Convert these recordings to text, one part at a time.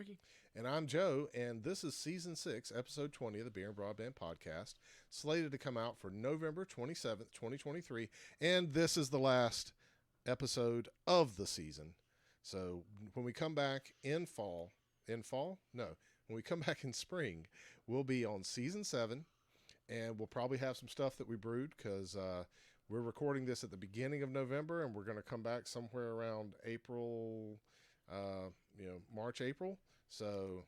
Ricky. And I'm Joe, and this is Season 6, Episode 20 of the Beer and Broadband Podcast, slated to come out for November 27th, 2023, and this is the last episode of the season. So when we come back in fall? No. When we come back in spring, we'll be on Season 7, and we'll probably have some stuff that we brewed, because we're recording this at the beginning of November, and we're going to come back somewhere around April, March, April. So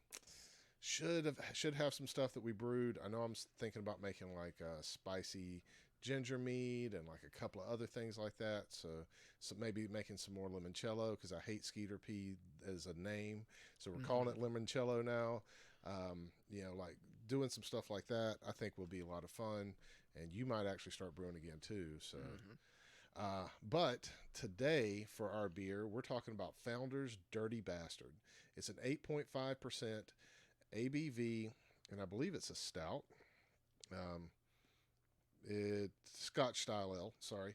should have some stuff that we brewed. I know I'm thinking about making like a spicy ginger mead and like a couple of other things like that. So maybe making some more limoncello, because I hate Skeeter Pea as a name. So we're calling it limoncello now. Like doing some stuff like that, I think will be a lot of fun. And you might actually start brewing again too. So. But today for our beer, we're talking about Founder's Dirty Bastard. It's an 8.5% ABV, and I believe it's a stout. It's Scotch style ale, sorry.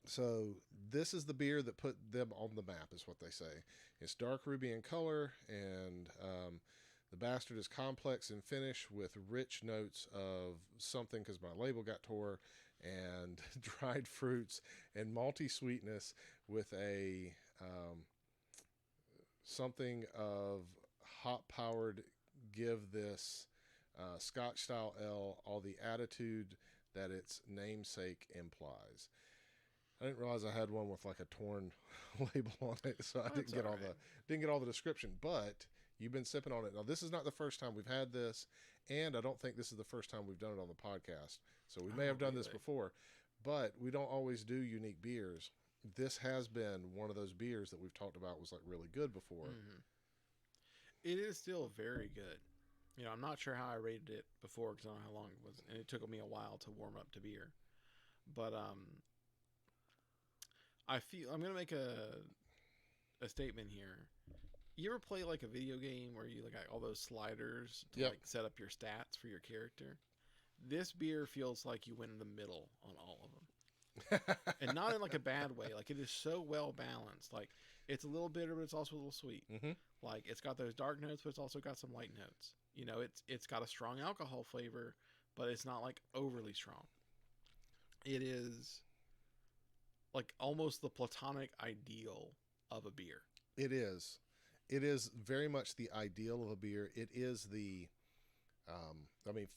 So this is the beer that put them on the map, is what they say. It's dark ruby in color, and the Bastard is complex in finish with rich notes of something, because my label got tore, and dried fruits and malty sweetness with a something of hop powered give this Scotch style ale all the attitude that its namesake implies. I didn't realize I had one with like a torn label on it, so I didn't get all the description. But you've been sipping on it. Now, this is not the first time we've had this, and I don't think this is the first time we've done it on the podcast. So we may have done this before, but we don't always do unique beers. This has been one of those beers that we've talked about was like really good before. Mm-hmm. It is still very good. I'm not sure how I rated it before, because I don't know how long it was, and it took me a while to warm up to beer. But I feel I'm gonna make a statement here. You ever play like a video game where you got all those sliders to like set up your stats for your character? This beer feels like you went in the middle on all of them. And not in like a bad way. Like, it is so well balanced. Like, it's a little bitter, but it's also a little sweet. Mm-hmm. Like, it's got those dark notes, but it's also got some light notes. It's got a strong alcohol flavor, but it's not like overly strong. It is like almost the platonic ideal of a beer. It is. It is very much the ideal of a beer. It is the,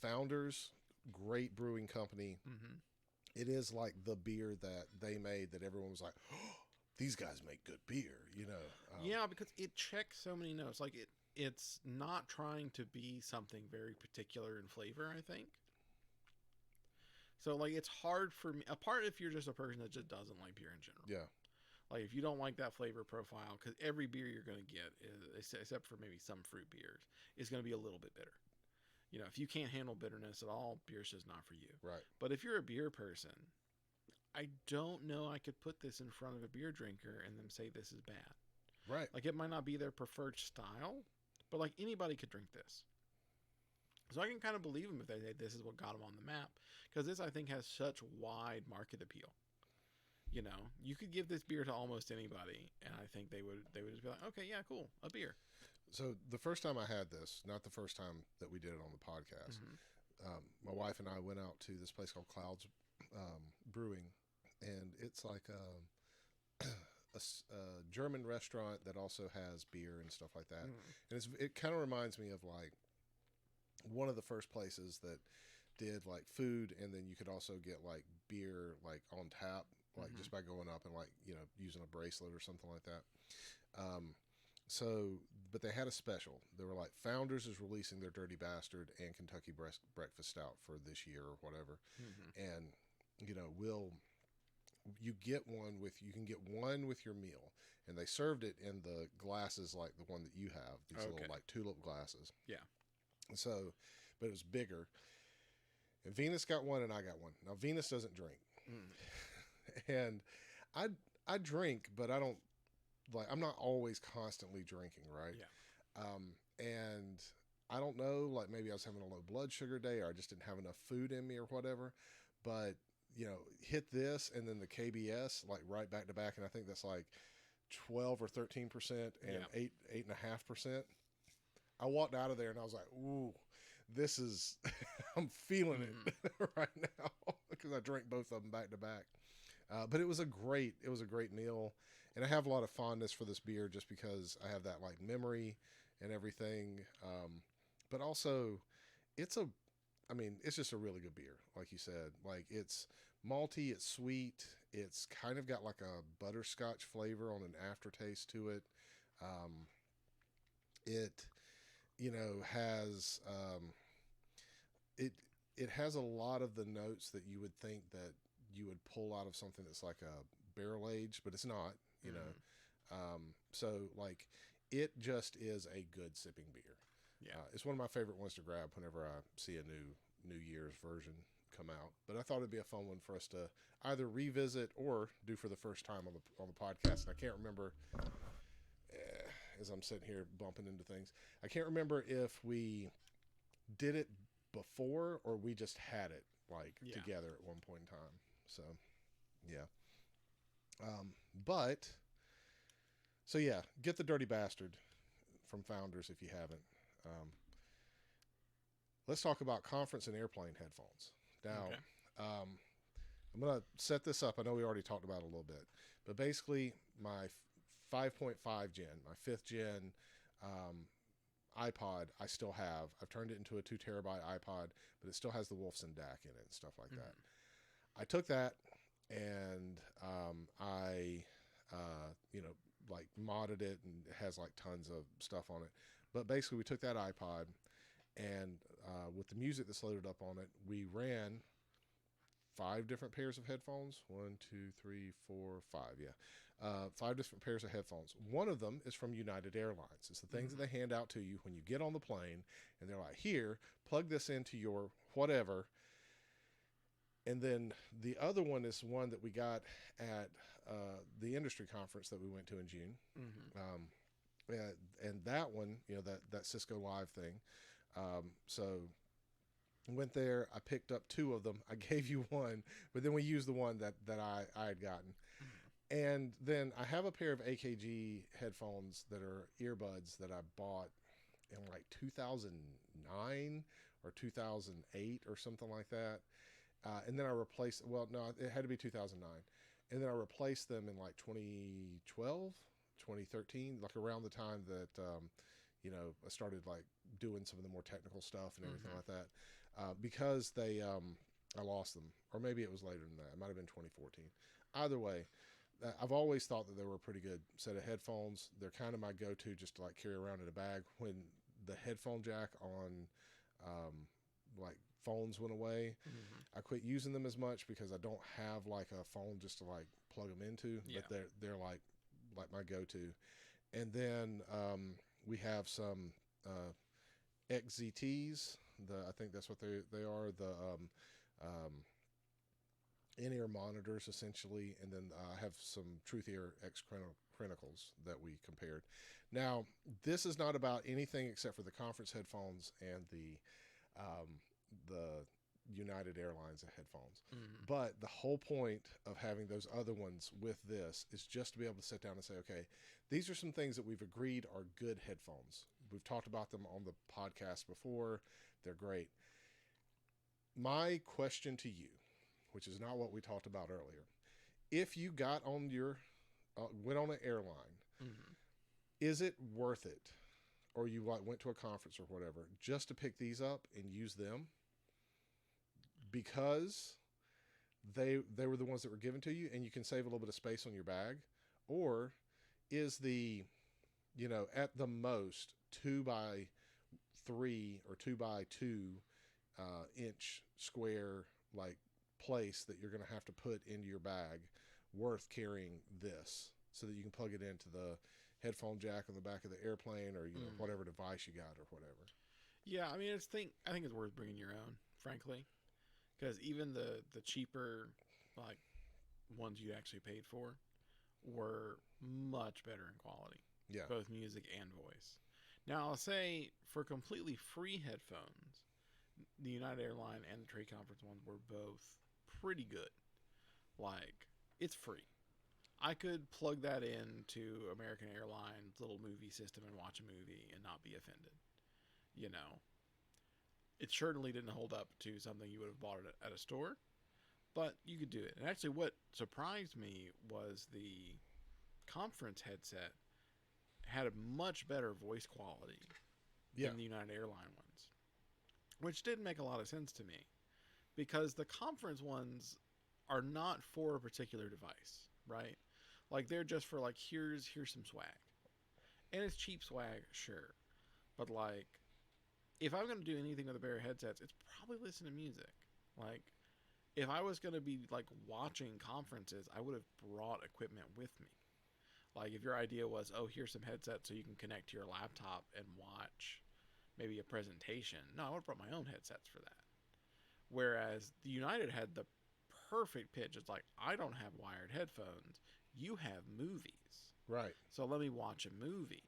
Founders, great brewing company. Mm-hmm. It is like the beer that they made that everyone was like, oh, these guys make good beer, Yeah, because it checks so many notes. Like, it's not trying to be something very particular in flavor, I think. So, like, it's hard for me, apart if you're just a person that just doesn't like beer in general. Yeah. Like, if you don't like that flavor profile, because every beer you're going to get, except for maybe some fruit beers, is going to be a little bit bitter. If you can't handle bitterness at all, beer's just not for you. Right. But if you're a beer person, I don't know I could put this in front of a beer drinker and them say this is bad. Right. Like, it might not be their preferred style, but like anybody could drink this. So I can kind of believe them if they say this is what got them on the map, because this, I think, has such wide market appeal. You could give this beer to almost anybody, and I think they would just be like, okay, yeah, cool, a beer. So the first time I had this, not the first time that we did it on the podcast, my wife and I went out to this place called Clouds Brewing, and it's like a German restaurant that also has beer and stuff like that. And it kind of reminds me of like one of the first places that did like food, and then you could also get like beer like on tap, like just by going up and like using a bracelet or something like that. But they had a special. They were like, Founders is releasing their Dirty Bastard and Kentucky Breakfast Stout for this year or whatever. And you can get one with your meal, and they served it in the glasses like the one that you have, these little like tulip glasses. Yeah. So, but it was bigger. And Venus got one, and I got one. Now Venus doesn't drink, and I drink, but I don't. Like, I'm not always constantly drinking, right? Yeah. And I don't know, like maybe I was having a low blood sugar day, or I just didn't have enough food in me or whatever. But, hit this and then the KBS like right back to back. And I think that's like 12 or 13% and 8.5% 8.5%. I walked out of there and I was like, ooh, this is, I'm feeling it right now because I drank both of them back to back. But it was a great meal. And I have a lot of fondness for this beer just because I have that like memory and everything. But also it's just a really good beer. Like you said, like it's malty, it's sweet. It's kind of got like a butterscotch flavor on an aftertaste to it. It, has, it has a lot of the notes that you would think that you would pull out of something that's like a barrel aged, but it's not, so like it just is a good sipping beer. Yeah. It's one of my favorite ones to grab whenever I see a New Year's version come out. But I thought it'd be a fun one for us to either revisit or do for the first time on the podcast. And I can't remember, as I'm sitting here bumping into things, I can't remember if we did it before or we just had it together at one point in time. So yeah. Get the Dirty Bastard from Founders if you haven't. Let's talk about conference and airplane headphones. Now, I'm going to set this up. I know we already talked about it a little bit, but basically my 5.5 gen, my 5th gen iPod, I still have. I've turned it into a 2 terabyte iPod, but it still has the Wolfson DAC in it and stuff like that. I took that and I modded it, and it has like tons of stuff on it. But basically we took that iPod and with the music that's loaded up on it, we ran 5 different pairs of headphones. 1, 2, 3, 4, 5. Yeah. 5 different pairs of headphones. One of them is from United Airlines. It's the things that they hand out to you when you get on the plane, and they're like, here, plug this into your whatever. And then the other one is one that we got at the industry conference that we went to in June. And that one, that Cisco Live thing. So went there. I picked up 2 of them. I gave you one, but then we used the one that I had gotten. And then I have a pair of AKG headphones that are earbuds that I bought in like 2009 or 2008 or something like that. And then I replaced, it had to be 2009. And then I replaced them in like 2012, 2013, like around the time that, I started like doing some of the more technical stuff and everything like that. Because I lost them, or maybe it was later than that. It might've been 2014. Either way, I've always thought that they were a pretty good set of headphones. They're kind of my go-to just to like carry around in a bag. When the headphone jack on, like phones went away, I quit using them as much because I don't have like a phone just to like plug them into, but they're like my go-to. And then, we have some, XZTs, I think that's what they are, the, in-ear monitors essentially. And then I have some Truth Ear X Chronicles that we compared. Now, this is not about anything except for the conference headphones and the United Airlines headphones. But the whole point of having those other ones with this is just to be able to sit down and say, okay, these are some things that we've agreed are good headphones. We've talked about them on the podcast before. They're great. My question to you, which is not what we talked about earlier, if you got on went on an airline, is it worth it? Or you like went to a conference or whatever, just to pick these up and use them because they were the ones that were given to you and you can save a little bit of space on your bag? Or is the, at the most 2x3 or 2x2 inch square like place that you're going to have to put into your bag worth carrying this so that you can plug it into the headphone jack on the back of the airplane or whatever device you got or whatever? Yeah, I mean, I think it's worth bringing your own, frankly, because even the cheaper like ones you actually paid for were much better in quality. Yeah, both music and voice. Now, I'll say for completely free headphones, the United Airline and the Trade Conference ones were both pretty good. Like, it's free. I could plug that into American Airlines' little movie system and watch a movie and not be offended. You know, it certainly didn't hold up to something you would have bought at a store, but you could do it. And actually, what surprised me was the conference headset had a much better voice quality than the United Airlines ones, which didn't make a lot of sense to me because the conference ones are not for a particular device, right? Like they're just for like here's some swag, and it's cheap swag, sure, but like if I'm gonna do anything with the Bear headsets, it's probably listen to music. Like if I was gonna be like watching conferences, I would have brought equipment with me. Like if your idea was, oh, here's some headsets so you can connect to your laptop and watch maybe a presentation. No, I would have brought my own headsets for that. Whereas the United had the perfect pitch. It's like, I don't have wired headphones. You have movies. Right. So let me watch a movie.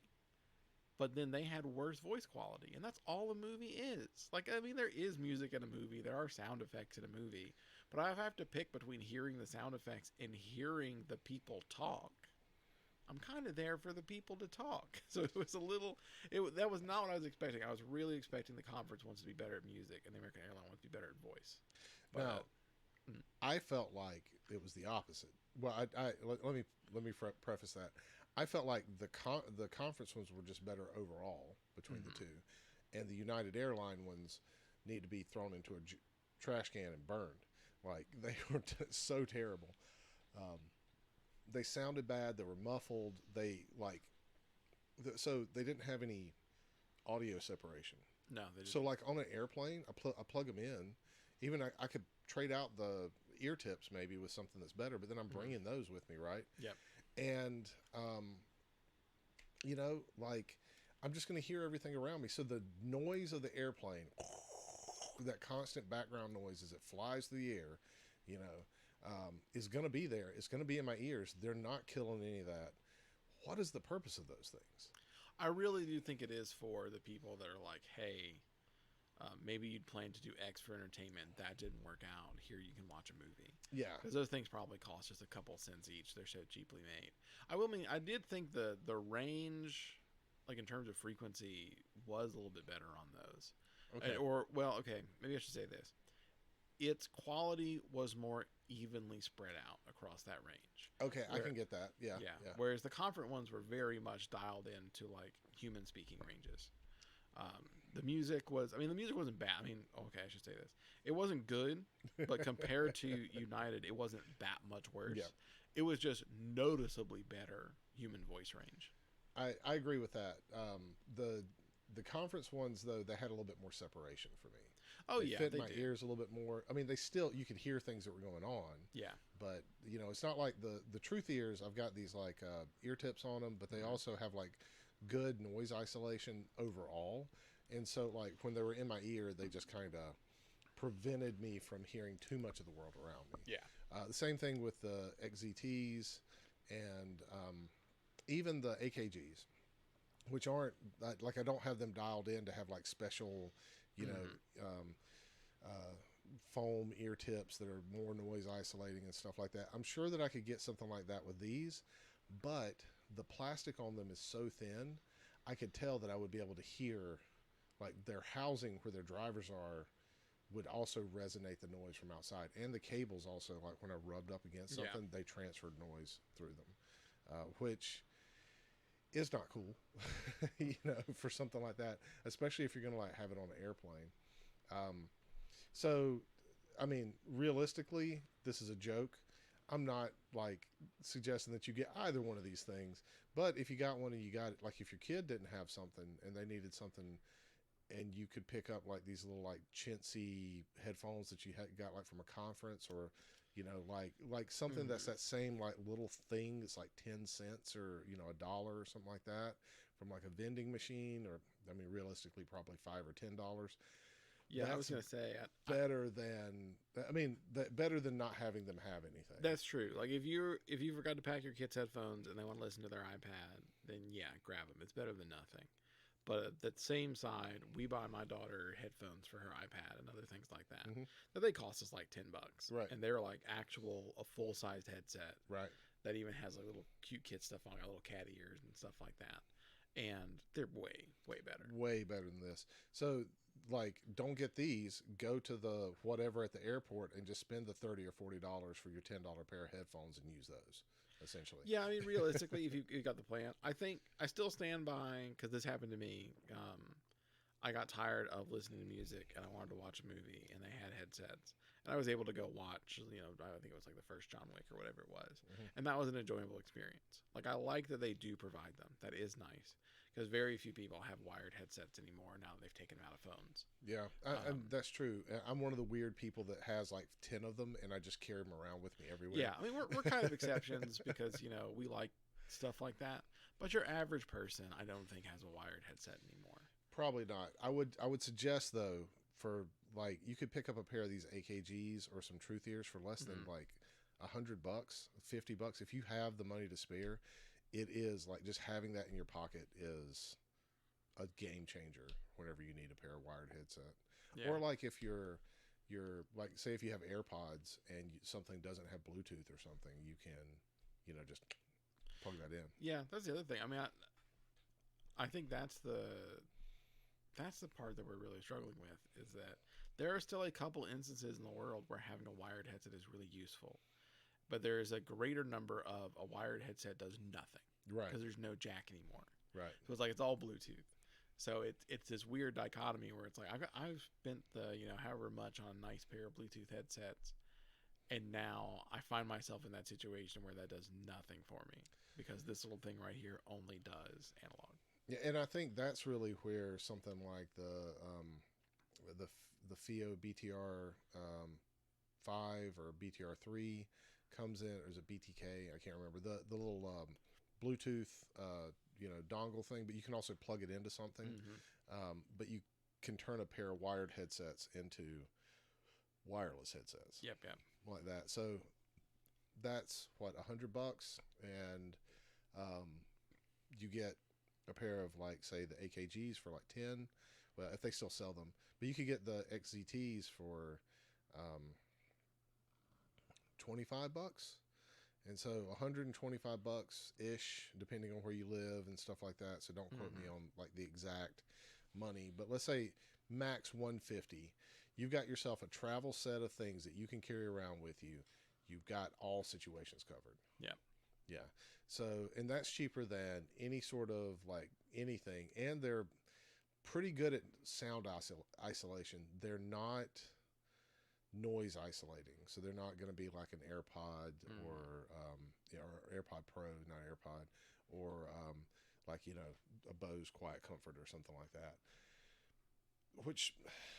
But then they had worse voice quality. And that's all a movie is. Like, I mean, there is music in a movie. There are sound effects in a movie. But I have to pick between hearing the sound effects and hearing the people talk. I'm kind of there for the people to talk. So it was a little, that was not what I was expecting. I was really expecting the conference ones to be better at music and the American Airlines ones to be better at voice. But, now, I felt like it was the opposite. Well, let me preface that. I felt like the conference ones were just better overall between the two, and the United Airlines ones need to be thrown into a trash can and burned. Like they were so terrible. They sounded bad. They were muffled. So they didn't have any audio separation. No, they didn't. So like on an airplane, I plug them in. Even I could trade out the ear tips maybe with something that's better, but then I'm bringing those with me, right? Yep. And you know, like I'm just going to hear everything around me. So the noise of the airplane, that constant background noise as it flies through the air, you know, is going to be there. It's going to be in my ears. They're not killing any of that. What is the purpose of those things? I really do think it is for the people that are like, hey, maybe you'd plan to do X for entertainment. That didn't work out. Here you can watch a movie. Yeah. Because those things probably cost just a couple cents each. They're so cheaply made. I did think the range, like in terms of frequency, was a little bit better on those. Okay. Maybe I should say this. Its quality was more evenly spread out across that range. Okay, I can get that. Yeah. Whereas the conference ones were very much dialed into like human speaking ranges. The music wasn't bad. I should say this. It wasn't good, but compared to United, it wasn't that much worse. Yeah. It was just noticeably better human voice range. I agree with that. The conference ones though, they had a little bit more separation for me. Oh, they yeah, fit they my did. ears a little bit more. I mean, you could hear things that were going on. Yeah. But you know, it's not like the Truth ears. I've got these like ear tips on them, but they also have like good noise isolation overall. And so like when they were in my ear, they just kind of prevented me from hearing too much of the world around me. Yeah. The same thing with the XZTs and even the AKGs, which aren't like I don't have them dialed in to have like special, you know, foam ear tips that are more noise isolating and stuff like that. I'm sure that I could get something like that with these, but the plastic on them is so thin, I could tell that I would be able to hear like their housing where their drivers are would also resonate the noise from outside. And the cables also, like when I rubbed up against something, they transferred noise through them, which is not cool, you know, for something like that, especially if you're going to like have it on an airplane. So, I mean, realistically, this is a joke. I'm not like suggesting that you get either one of these things, but if you got one and you got it, like if your kid didn't have something and they needed something and you could pick up like these little like chintzy headphones that you got like from a conference, or you know like something that's that same like little thing that's like 10 cents or you know $1 or something like that from like a vending machine, or I mean realistically probably $5 or $10. Yeah, I was gonna say better than not having them have anything. That's true. Like if you forgot to pack your kid's headphones and they want to listen to their iPad, then yeah, grab them. It's better than nothing. But at that same side, we buy my daughter headphones for her iPad and other things like that. That they cost us like $10, right? And they're like a full sized headset, right? that even has like little cute kid stuff on, like little cat ears and stuff like that. And they're way better. Way better than this. So, like, don't get these. Go to the whatever at the airport and just spend the $30 or $40 for your $10 pair of headphones and use those, essentially. Yeah, I mean, realistically, if you got the plan, I think I still stand by, because this happened to me. I got tired of listening to music and I wanted to watch a movie, and they had headsets, and I was able to go watch. I think it was like the first John Wick or whatever it was, and that was an enjoyable experience. Like, I like that they do provide them. That is nice, because very few people have wired headsets anymore now that they've taken them out of phones. Yeah, and that's true. I'm one of the weird people that has like 10 of them, and I just carry them around with me everywhere. Yeah, I mean, we're kind of exceptions because we like stuff like that. But your average person, I don't think, has a wired headset anymore. Probably not. I would suggest though, for like, you could pick up a pair of these AKGs or some Truth Ears for less than like $100, $50 if you have the money to spare. It is like, just having that in your pocket is a game changer whenever you need a pair of wired headset. Yeah. Or like if you're like, say if you have AirPods and something doesn't have Bluetooth or something, you can just plug that in. Yeah, that's the other thing. I mean, I think that's the part that we're really struggling with, is that there are still a couple instances in the world where having a wired headset is really useful. But there is a greater number of a wired headset does nothing. Right. Because there's no jack anymore. Right. So it's like, it's all Bluetooth. So it's this weird dichotomy where it's like, I've spent the, however much on a nice pair of Bluetooth headsets, and now I find myself in that situation where that does nothing for me, because this little thing right here only does analog. Yeah, and I think that's really where something like the FIO BTR 5 or BTR 3 comes in, or is it BTK? I can't remember, the little Bluetooth dongle thing, but you can also plug it into something. But you can turn a pair of wired headsets into wireless headsets. Yep. Like that. So that's what, $100, and you get a pair of, like, say the AKGs for like 10. Well, if they still sell them, but you could get the XZTs for $25, and so $125 ish, depending on where you live and stuff like that. So don't quote me on like the exact money, but let's say max $150. You've got yourself a travel set of things that you can carry around with you. You've got all situations covered. Yeah. So, and that's cheaper than any sort of like anything, and they're pretty good at sound isolation. They're not noise isolating, so they're not going to be like an AirPod or AirPod Pro, not AirPod, or like a Bose Quiet Comfort or something like that. Which,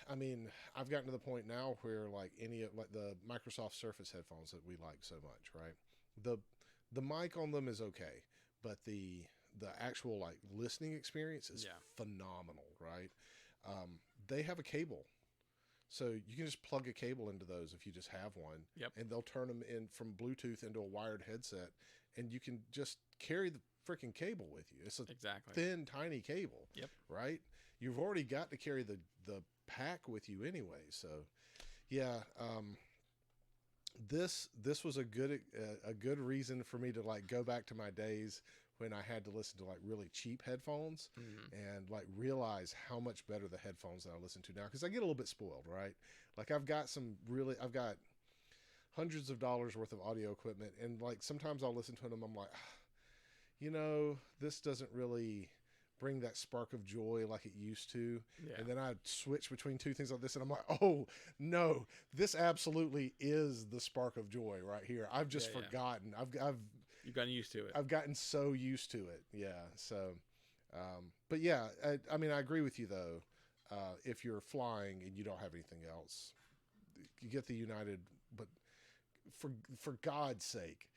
I mean, I've gotten to the point now where like like the Microsoft Surface headphones that we like so much, right? The mic on them is okay, but the actual like listening experience is phenomenal, right? They have a cable, so you can just plug a cable into those if you just have one. Yep. And they'll turn them in from Bluetooth into a wired headset, and you can just carry the freaking cable with you. It's a thin, tiny cable. Yep. Right? You've already got to carry the pack with you anyway. So, yeah. This was a good reason for me to like go back to my days when I had to listen to like really cheap headphones and like realize how much better the headphones that I listen to now, because I get a little bit spoiled, right? Like I've got hundreds of dollars worth of audio equipment, and like sometimes I'll listen to them, I'm like, this doesn't really bring that spark of joy like it used to. Yeah. And then I'd switch between two things like this, and I'm like, oh no, this absolutely is the spark of joy right here. I've just forgotten. You've gotten used to it. I've gotten so used to it. Yeah. So, but yeah, I mean, I agree with you though. If you're flying and you don't have anything else, you get the United, but for God's sake,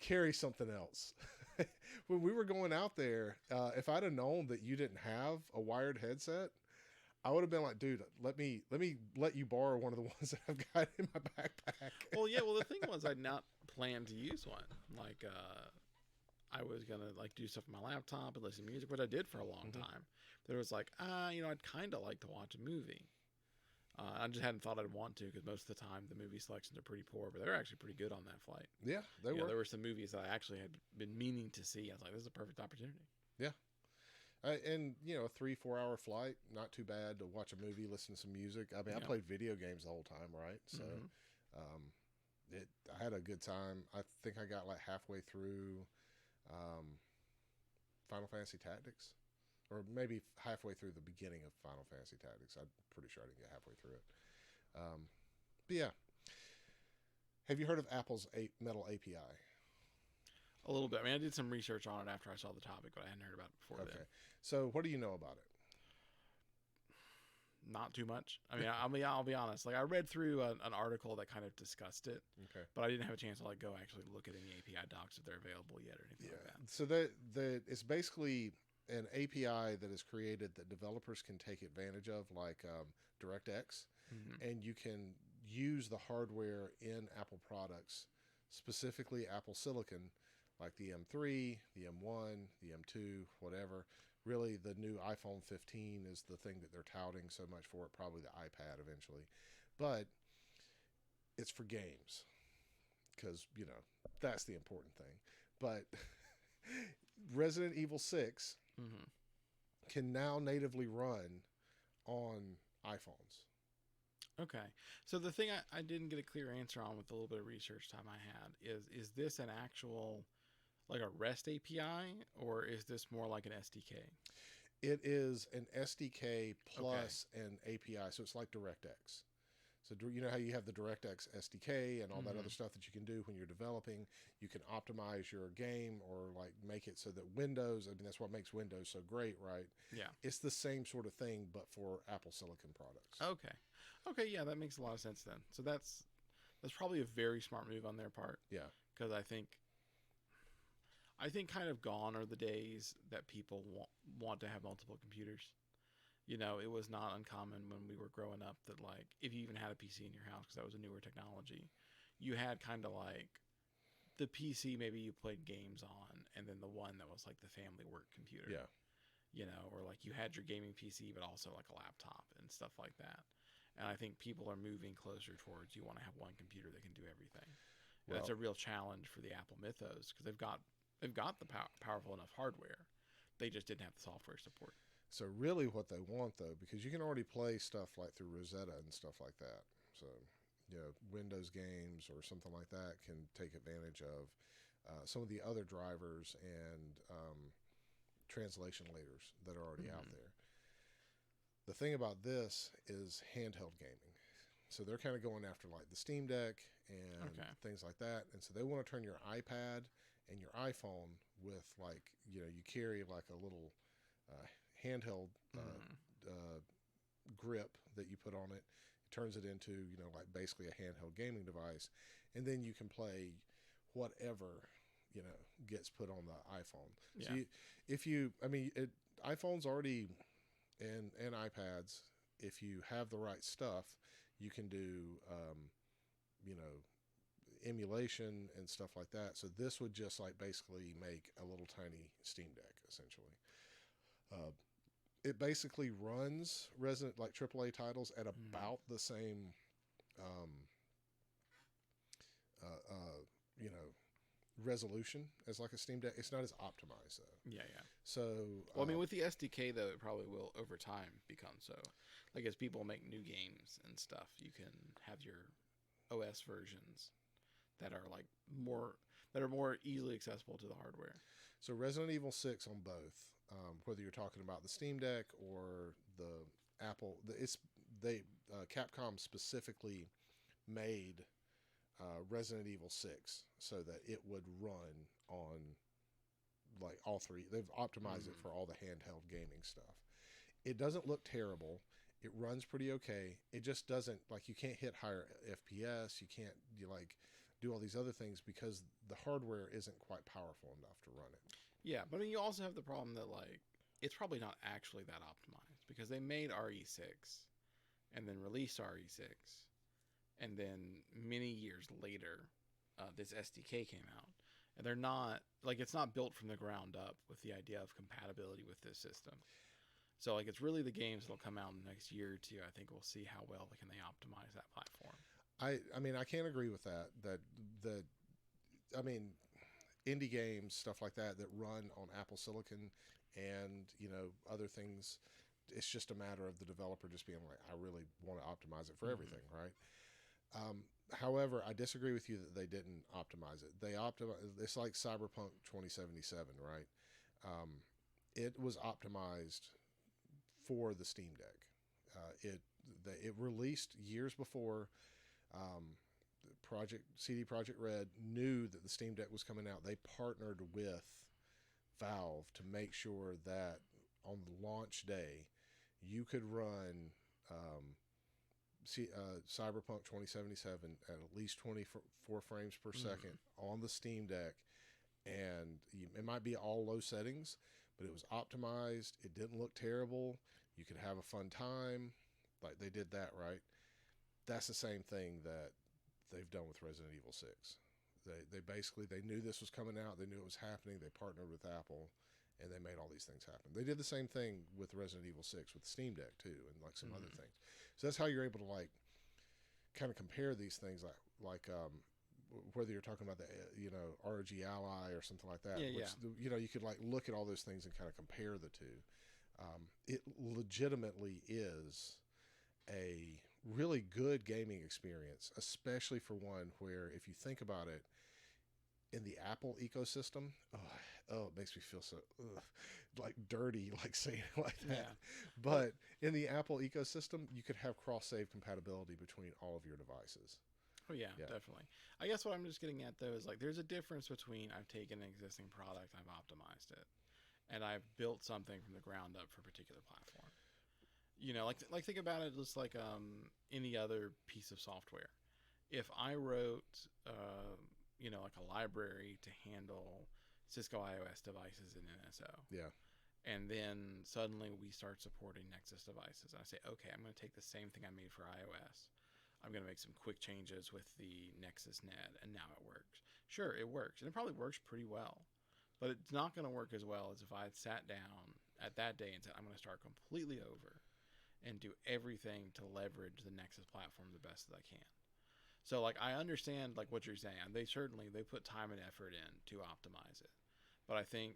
carry something else. When we were going out there, if I'd have known that you didn't have a wired headset, I would have been like, dude, let me let you borrow one of the ones that I've got in my backpack. Well, yeah. Well, the thing was, I'd not planned to use one. Like, I was gonna like do stuff on my laptop and listen to music, which I did for a long time. But it was like, I'd kind of like to watch a movie. I just hadn't thought I'd want to because most of the time the movie selections are pretty poor, but they're actually pretty good on that flight. Yeah, they were. There were some movies that I actually had been meaning to see. I was like, this is a perfect opportunity. Yeah. And a 3-4 hour flight, not too bad to watch a movie, listen to some music. I mean, I played video games the whole time, right? So, I had a good time. I think I got like halfway through Final Fantasy Tactics, or maybe halfway through the beginning of Final Fantasy Tactics. I'm pretty sure I didn't get halfway through it. But yeah, have you heard of Apple's Metal API? A little bit. I mean, I did some research on it after I saw the topic, but I hadn't heard about it before. Okay. So, what do you know about it? Not too much. I mean, I'll be honest. Like, I read through an article that kind of discussed it, okay, but I didn't have a chance to like go actually look at any API docs if they're available yet or anything like that. So that it's basically an API that is created that developers can take advantage of, like DirectX, and you can use the hardware in Apple products, specifically Apple Silicon, like the M3, the M1, the M2, whatever. Really, the new iPhone 15 is the thing that they're touting so much for it, probably the iPad eventually. But it's for games because, that's the important thing. But Resident Evil 6 can now natively run on iPhones. Okay. So the thing I didn't get a clear answer on with the little bit of research time I had is this an actual, like a REST API, or is this more like an SDK? It is an SDK plus an API, so it's like DirectX. So you know how you have the DirectX SDK and all that other stuff that you can do when you're developing. You can optimize your game or like make it so that Windows, I mean, that's what makes Windows so great, right? Yeah. It's the same sort of thing, but for Apple Silicon products. Okay, yeah, that makes a lot of sense then. So that's probably a very smart move on their part. Yeah. Because I think kind of gone are the days that people want to have multiple computers. It was not uncommon when we were growing up that, like, if you even had a PC in your house, because that was a newer technology, you had kind of like the PC maybe you played games on, and then the one that was like the family work computer. Yeah. Or like you had your gaming PC, but also like a laptop and stuff like that. And I think people are moving closer towards you want to have one computer that can do everything. Well, that's a real challenge for the Apple mythos because they've got the powerful enough hardware. They just didn't have the software support. So really what they want, though, because you can already play stuff like through Rosetta and stuff like that. So, Windows games or something like that can take advantage of some of the other drivers and translation layers that are already out there. The thing about this is handheld gaming. So they're kind of going after like the Steam Deck and things like that. And so they want to turn your iPad and your iPhone with like, you carry like a little handheld grip that you put on it. It turns it into, like basically a handheld gaming device. And then you can play whatever, gets put on the iPhone. Yeah. So iPhones already and iPads, if you have the right stuff, you can do, emulation and stuff like that. So this would just like basically make a little tiny Steam Deck essentially. It basically runs like AAA titles at about the same, resolution as like a Steam Deck. It's not as optimized though. Yeah. So, with the SDK though, it probably will over time become so. Like as people make new games and stuff, you can have your OS versions that are like more easily accessible to the hardware. So Resident Evil 6 on both, whether you're talking about the Steam Deck or the Apple, Capcom specifically made Resident Evil 6 so that it would run on like all three. They've optimized it for all the handheld gaming stuff. It doesn't look terrible. It runs pretty okay. It just doesn't, like, you can't hit higher FPS. You can't do all these other things because the hardware isn't quite powerful enough to run it. Yeah, but you also have the problem that like it's probably not actually that optimized because they made RE6 and then released RE6, and then many years later, this SDK came out, and they're not like it's not built from the ground up with the idea of compatibility with this system. So like it's really the games that'll come out in the next year or two. I think we'll see how well can they optimize that platform. I mean, I can't agree with that. That I mean, indie games, stuff like that, that run on Apple Silicon, and other things. It's just a matter of the developer just being like, I really want to optimize it for everything, right? However, I disagree with you that they didn't optimize it. They optimize. It's like Cyberpunk 2077, right? It was optimized for the Steam Deck. It released years before. CD Projekt Red knew that the Steam Deck was coming out. They partnered with Valve to make sure that on the launch day, you could run Cyberpunk 2077 at least 24 frames per second on the Steam Deck, and it might be all low settings, but it was optimized. It didn't look terrible. You could have a fun time. Like they did that, right? That's the same thing that they've done with Resident Evil 6. They basically they knew this was coming out. They knew it was happening. They partnered with Apple, and they made all these things happen. They did the same thing with Resident Evil 6 with the Steam Deck too, and like some other things. So that's how you're able to like kind of compare these things, like whether you're talking about the ROG Ally or something like that. Yeah, you could like look at all those things and kind of compare the two. It legitimately is a really good gaming experience, especially for one where, if you think about it, in the Apple ecosystem, it makes me feel so like dirty, like saying it like that. Yeah. But in the Apple ecosystem, you could have cross-save compatibility between all of your devices. Oh yeah, definitely. I guess what I'm just getting at though is like there's a difference between I've taken an existing product, I've optimized it, and I've built something from the ground up for a particular platform. Like think about it just like any other piece of software. If I wrote like a library to handle Cisco iOS devices in NSO. Yeah. And then suddenly we start supporting Nexus devices. And I say, okay, I'm going to take the same thing I made for iOS. I'm going to make some quick changes with the Nexus Net, and now it works. Sure, it works. And it probably works pretty well. But it's not going to work as well as if I had sat down at that day and said, I'm going to start completely over and do everything to leverage the Nexus platform the best that I can. So, like, I understand, like, what you're saying. They put time and effort in to optimize it. But I think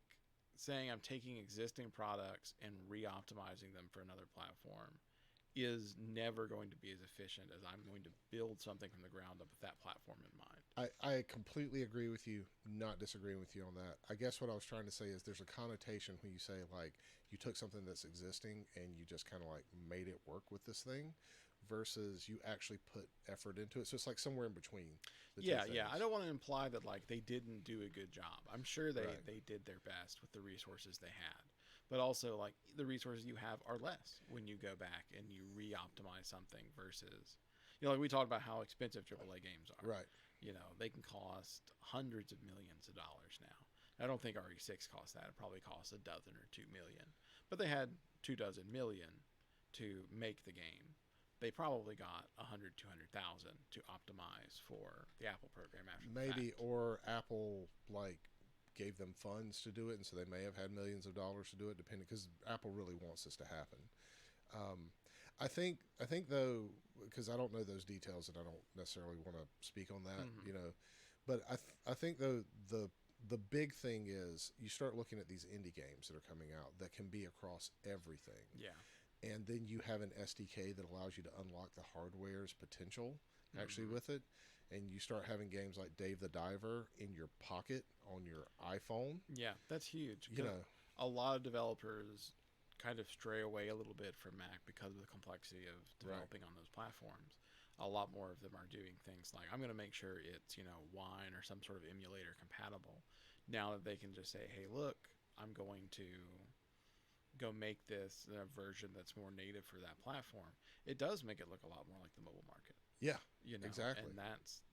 saying I'm taking existing products and re-optimizing them for another platform is never going to be as efficient as I'm going to build something from the ground up with that platform in mind. I completely agree with you, not disagreeing with you on that. I guess what I was trying to say is there's a connotation when you say, like, you took something that's existing and you just kind of, like, made it work with this thing versus you actually put effort into it. So it's like somewhere in between the two things. I don't want to imply that, like, they didn't do a good job. I'm sure they did their best with the resources they had. But also, like, the resources you have are less when you go back and you re-optimize something versus, like we talked about how expensive AAA games are. Right. They can cost hundreds of millions of dollars now. I don't think RE6 cost that. It probably cost $12 or $2 million. But they had $24 million to make the game. They probably got 100, 200,000 to optimize for the Apple program after maybe, the fact. or Apple, like, gave them funds to do it, and so they may have had millions of dollars to do it, depending, because Apple really wants this to happen. I think though, because I don't know those details and I don't necessarily want to speak on that, but I think though the big thing is you start looking at these indie games that are coming out that can be across everything. Yeah. And then you have an SDK that allows you to unlock the hardware's potential actually with it. And you start having games like Dave the Diver in your pocket on your iPhone. Yeah, that's huge. A lot of developers kind of stray away a little bit from Mac because of the complexity of developing on those platforms. A lot more of them are doing things like, I'm going to make sure it's, Wine or some sort of emulator compatible. Now that they can just say, hey, look, I'm going to go make this a version that's more native for that platform. It does make it look a lot more like the mobile market. Yeah, exactly. And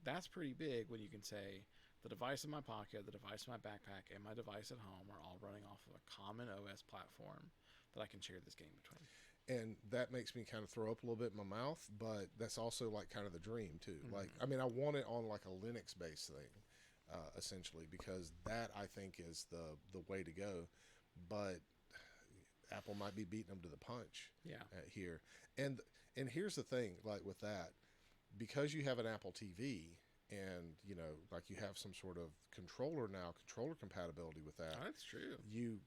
that's pretty big when you can say the device in my pocket, the device in my backpack, and my device at home are all running off of a common OS platform that I can share this game between. And that makes me kind of throw up a little bit in my mouth, but that's also like kind of the dream too. Like, I mean, I want it on like a Linux-based thing, essentially, because that I think is the way to go. But Apple might be beating them to the punch. Yeah. Here, and here's the thing, like with that, because you have an Apple TV, and like you have some sort of controller now, controller compatibility with that. Oh, that's true. You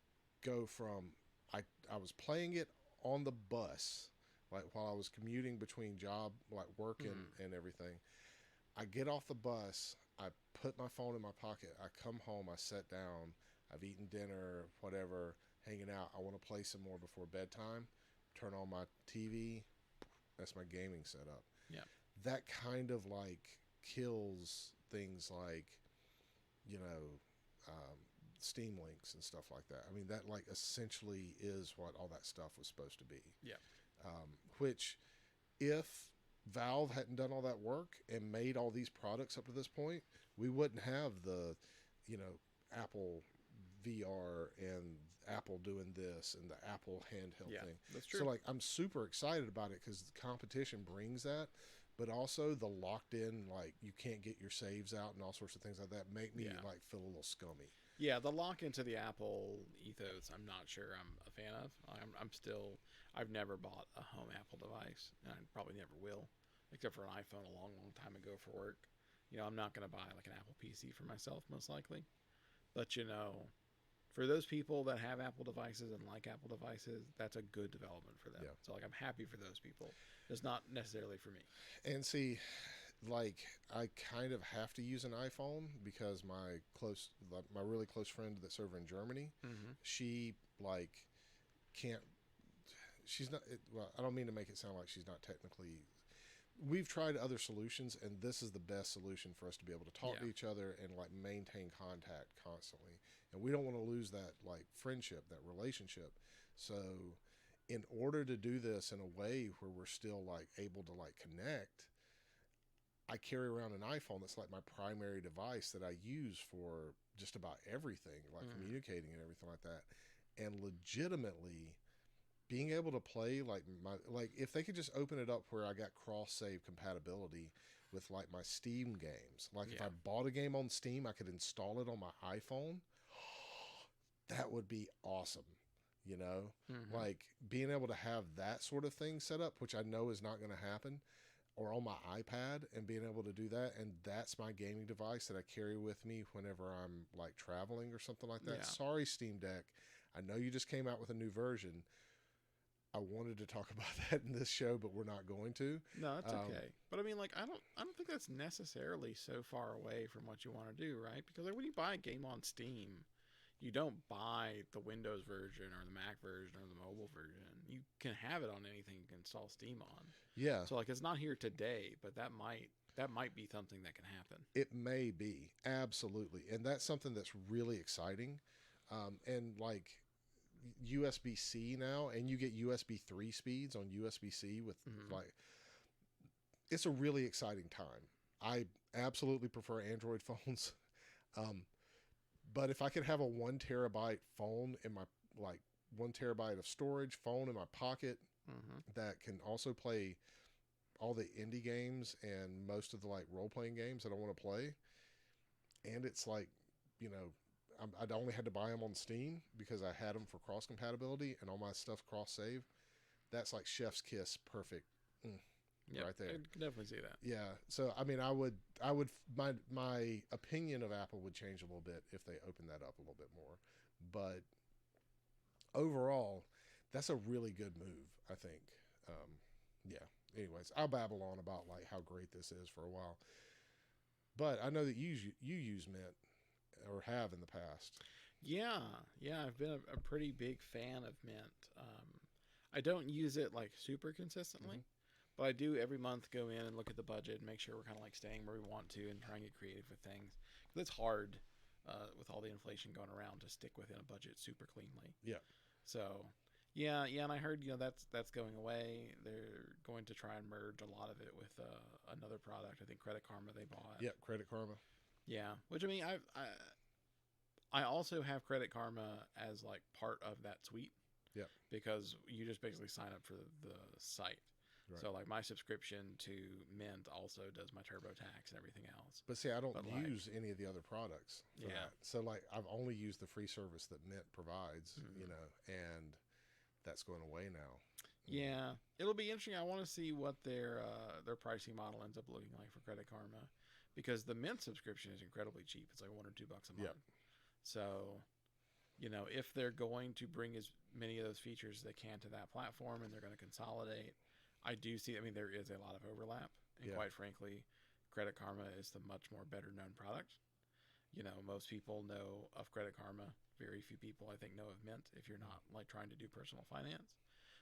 go from I was playing it on the bus, like while I was commuting between job, like work and everything. I get off the bus, I put my phone in my pocket, I come home, I sit down, I've eaten dinner, whatever, hanging out. I want to play some more before bedtime. Turn on my TV. That's my gaming setup. Yeah. That kind of like kills things like, Steam links and stuff like that. I mean, that like essentially is what all that stuff was supposed to be. Yeah. Which, if Valve hadn't done all that work and made all these products up to this point, we wouldn't have the, Apple VR and Apple doing this and the Apple handheld thing. That's true. So like, I'm super excited about it because the competition brings that, but also the locked in, like you can't get your saves out and all sorts of things like that make me like feel a little scummy. Yeah, the lock into the Apple ethos, I'm not sure I'm a fan of. I've never bought a home Apple device, and I probably never will, except for an iPhone a long, long time ago for work. I'm not going to buy like an Apple PC for myself, most likely. But, for those people that have Apple devices and like Apple devices, that's a good development for them. Yeah. So, like, I'm happy for those people. It's not necessarily for me. And see, like, I kind of have to use an iPhone because my really close friend that's over in Germany, she like can't. She's not. Well, I don't mean to make it sound like she's not technically. We've tried other solutions, and this is the best solution for us to be able to talk to each other and like maintain contact constantly. And we don't want to lose that like friendship, that relationship. So, in order to do this in a way where we're still like able to like connect, I carry around an iPhone that's like my primary device that I use for just about everything, like communicating and everything like that. And legitimately being able to play like if they could just open it up where I got cross save compatibility with like my Steam games. Like if I bought a game on Steam, I could install it on my iPhone. That would be awesome. Like being able to have that sort of thing set up, which I know is not going to happen, or on my iPad, and being able to do that. And that's my gaming device that I carry with me whenever I'm like traveling or something like that. Yeah. Sorry, Steam Deck. I know you just came out with a new version. I wanted to talk about that in this show, but we're not going to. No, that's okay. But I mean, like, I don't think that's necessarily so far away from what you want to do, right? Because like when you buy a game on Steam, you don't buy the Windows version or the Mac version or the mobile version. You can have it on anything you can install Steam on. Yeah. So like it's not here today, but that might be something that can happen. It may be, absolutely, and that's something that's really exciting. And like USB-C now, and you get USB 3 speeds on USB-C with like, it's a really exciting time. I absolutely prefer Android phones. But if I could have a 1 terabyte phone in my, like 1 terabyte of storage phone in my pocket that can also play all the indie games and most of the like role-playing games that I want to play, and it's like, I'd only had to buy them on Steam because I had them for cross compatibility and all my stuff cross save. That's like chef's kiss, perfect. Right there. I can definitely see that. Yeah. So I mean, my opinion of Apple would change a little bit if they opened that up a little bit more. But overall, that's a really good move, I think. Yeah. Anyways, I'll babble on about like how great this is for a while. But I know that you use Mint or have in the past. Yeah. I've been a pretty big fan of Mint. I don't use it like super consistently. But I do every month go in and look at the budget and make sure we're kind of like staying where we want to and try and get creative with things. Because it's hard with all the inflation going around to stick within a budget super cleanly. Yeah. So, yeah, and I heard that's going away. They're going to try and merge a lot of it with another product. I think Credit Karma they bought. Yep, Credit Karma. Yeah, which I mean, I also have Credit Karma as like part of that suite. Yeah. Because you just basically sign up for the site. Right. So like my subscription to Mint also does my TurboTax and everything else. But see, I don't use any of the other products for that. So like I've only used the free service that Mint provides, and that's going away now. Yeah, it'll be interesting. I want to see what their pricing model ends up looking like for Credit Karma, because the Mint subscription is incredibly cheap. It's like $1 or $2 a month. Yep. So, if they're going to bring as many of those features as they can to that platform, and they're going to consolidate, I do see. I mean, there is a lot of overlap, and quite frankly, Credit Karma is the much more better known product. Most people know of Credit Karma. Very few people, I think, know of Mint if you're not like trying to do personal finance.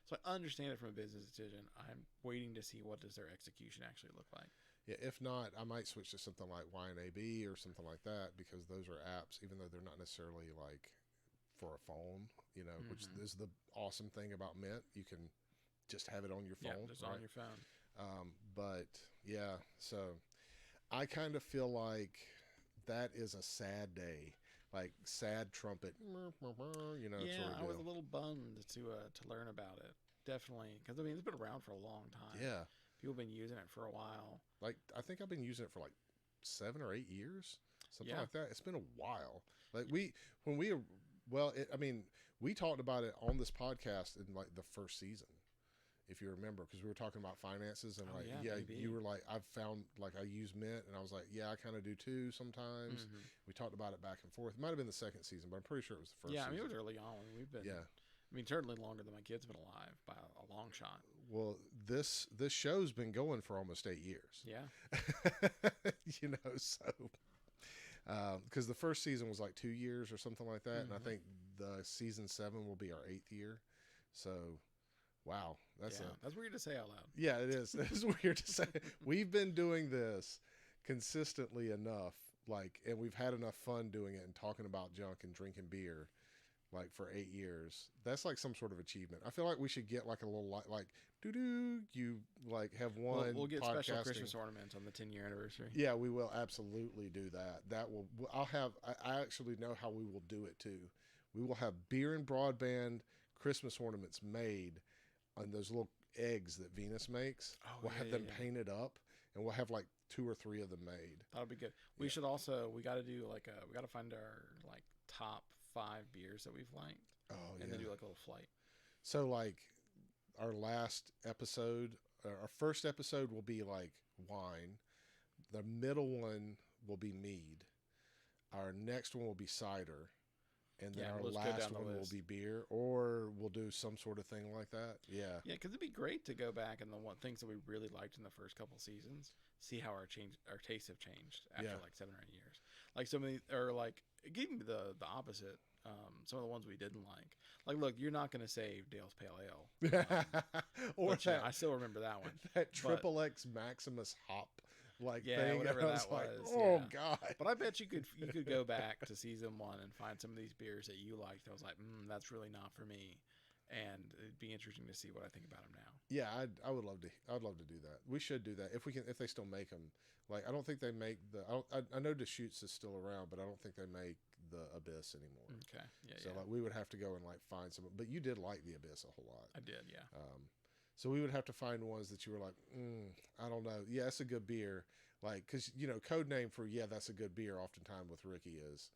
So I understand it from a business decision. I'm waiting to see what does their execution actually look like. Yeah, if not, I might switch to something like YNAB or something like that, because those are apps, even though they're not necessarily like for a phone, which is the awesome thing about Mint. You can just have it on your phone. Yeah, just on your phone. But yeah, so I kind of feel like that is a sad day. Like sad trumpet, Yeah, sort of I was deal. a little bummed to learn about it. Definitely, because it's been around for a long time. Yeah, People have been using it for a while. like I think I've been using it for like 7 or 8 years, something Yeah. like that. It's been a while. Like we talked about it on this podcast in like the first season, if you remember, because we were talking about finances and maybe. you were like, I've found like I use Mint, and I was like, yeah, I kind of do too sometimes. We talked about it back and forth. It might have been the second season, but I'm pretty sure it was the first. Yeah, season. it was early on. We've been. Yeah. Certainly longer than my kid's been alive by a long shot. Well, this show's been going for almost 8 years. Yeah. So because the first season was like 2 years or something like that, and I think the season 7 will be our 8th year. So, wow, that's weird to say out loud. Yeah, it is. It's weird to say. We've been doing this consistently enough, and we've had enough fun doing it and talking about junk and drinking beer, like for 8 years. That's like some sort of achievement. I feel like we should get like a little you like have one. We'll get special Christmas ornaments on the 10-year anniversary. Yeah, we will absolutely do that. I actually know how we will do it too. We will have Beer and Broadband Christmas ornaments made on those little eggs that Venus makes. We'll have them painted up, and we'll have like 2 or 3 of them made. That'll be good. We should also, we got to do we got to find our like top 5 beers that we've liked. And then do like a little flight. So like our last episode, our first episode will be like wine. The middle one will be mead. Our next one will be cider. And then our last one will be beer, or we'll do some sort of thing like that. Yeah. Yeah, because it'd be great to go back and the things that we really liked in the first couple seasons, see how our tastes have changed after like 7 or 8 years. Like some of these, or like even the opposite. Some of the ones we didn't like. Like, look, you're not going to save Dale's Pale Ale. Or that, I still remember that one. That Triple X Maximus hop thing. Whatever that was. Oh God! But I bet you could go back to season 1 and find some of these beers that you liked. I was like, that's really not for me, and it'd be interesting to see what I think about them now. Yeah, I would love to. I'd love to do that. We should do that if we can. If they still make them. Like, I don't think they make the. I know Deschutes is still around, but I don't think they make the Abyss anymore. Okay. Yeah. So like we would have to go and like find some. But you did like the Abyss a whole lot. I did. Yeah. So we would have to find ones that you were like, I don't know. Yeah, it's a good beer. Like, because code name for that's a good beer. Oftentimes with Ricky is.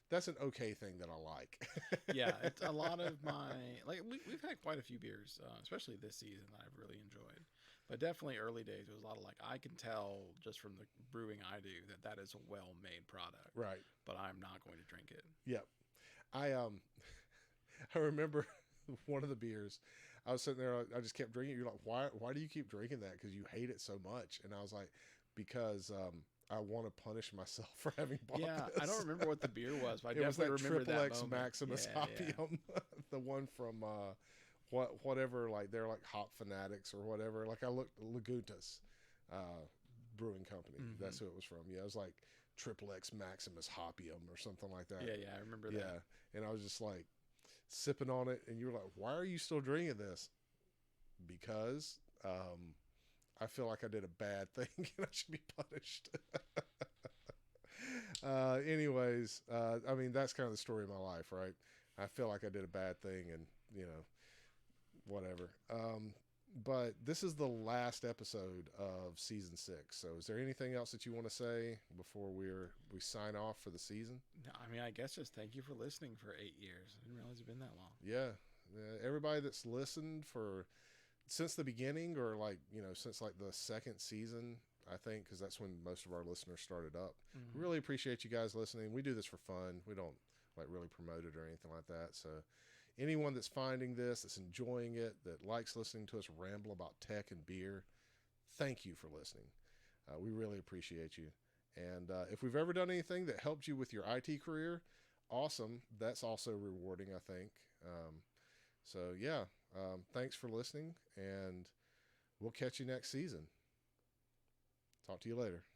That's an okay thing that I like. Yeah, it's a lot of my we've had quite a few beers, especially this season, that I've really enjoyed. But definitely early days, it was a lot of I can tell just from the brewing I do that is a well-made product. Right. But I'm not going to drink it. Yep. I remember one of the beers. I was sitting there, I just kept drinking. You're like, why do you keep drinking that? Because you hate it so much. And I was like, because I want to punish myself for having bought this. I don't remember what the beer was, but I it was definitely that remember Triple that X moment. Maximus Hopium, the one from whatever, like they're like hop fanatics or whatever. Like I looked Laguntas Brewing Company. Mm-hmm. That's who it was from. Yeah, it was like Triple X Maximus Hopium or something like that. Yeah, I remember that. Yeah, and I was just like sipping on it, and you were like, "Why are you still drinking this?" Because I feel like I did a bad thing and I should be punished. Anyways, I mean, that's kind of the story of my life, right? I feel like I did a bad thing and, whatever. But this is the last episode of season 6. So is there anything else that you want to say before we sign off for the season? No, I mean, I guess just thank you for listening for 8 years. I didn't realize it'd been that long. Yeah. Everybody that's listened since the beginning, or like, since like the second season, I think, because that's when most of our listeners started up. We really appreciate you guys listening. We do this for fun. We don't like really promote it or anything like that. So anyone that's finding this, that's enjoying it, that likes listening to us ramble about tech and beer, thank you for listening. We really appreciate you. And if we've ever done anything that helped you with your IT career, awesome. That's also rewarding, I think. So yeah, thanks for listening, and we'll catch you next season. Talk to you later.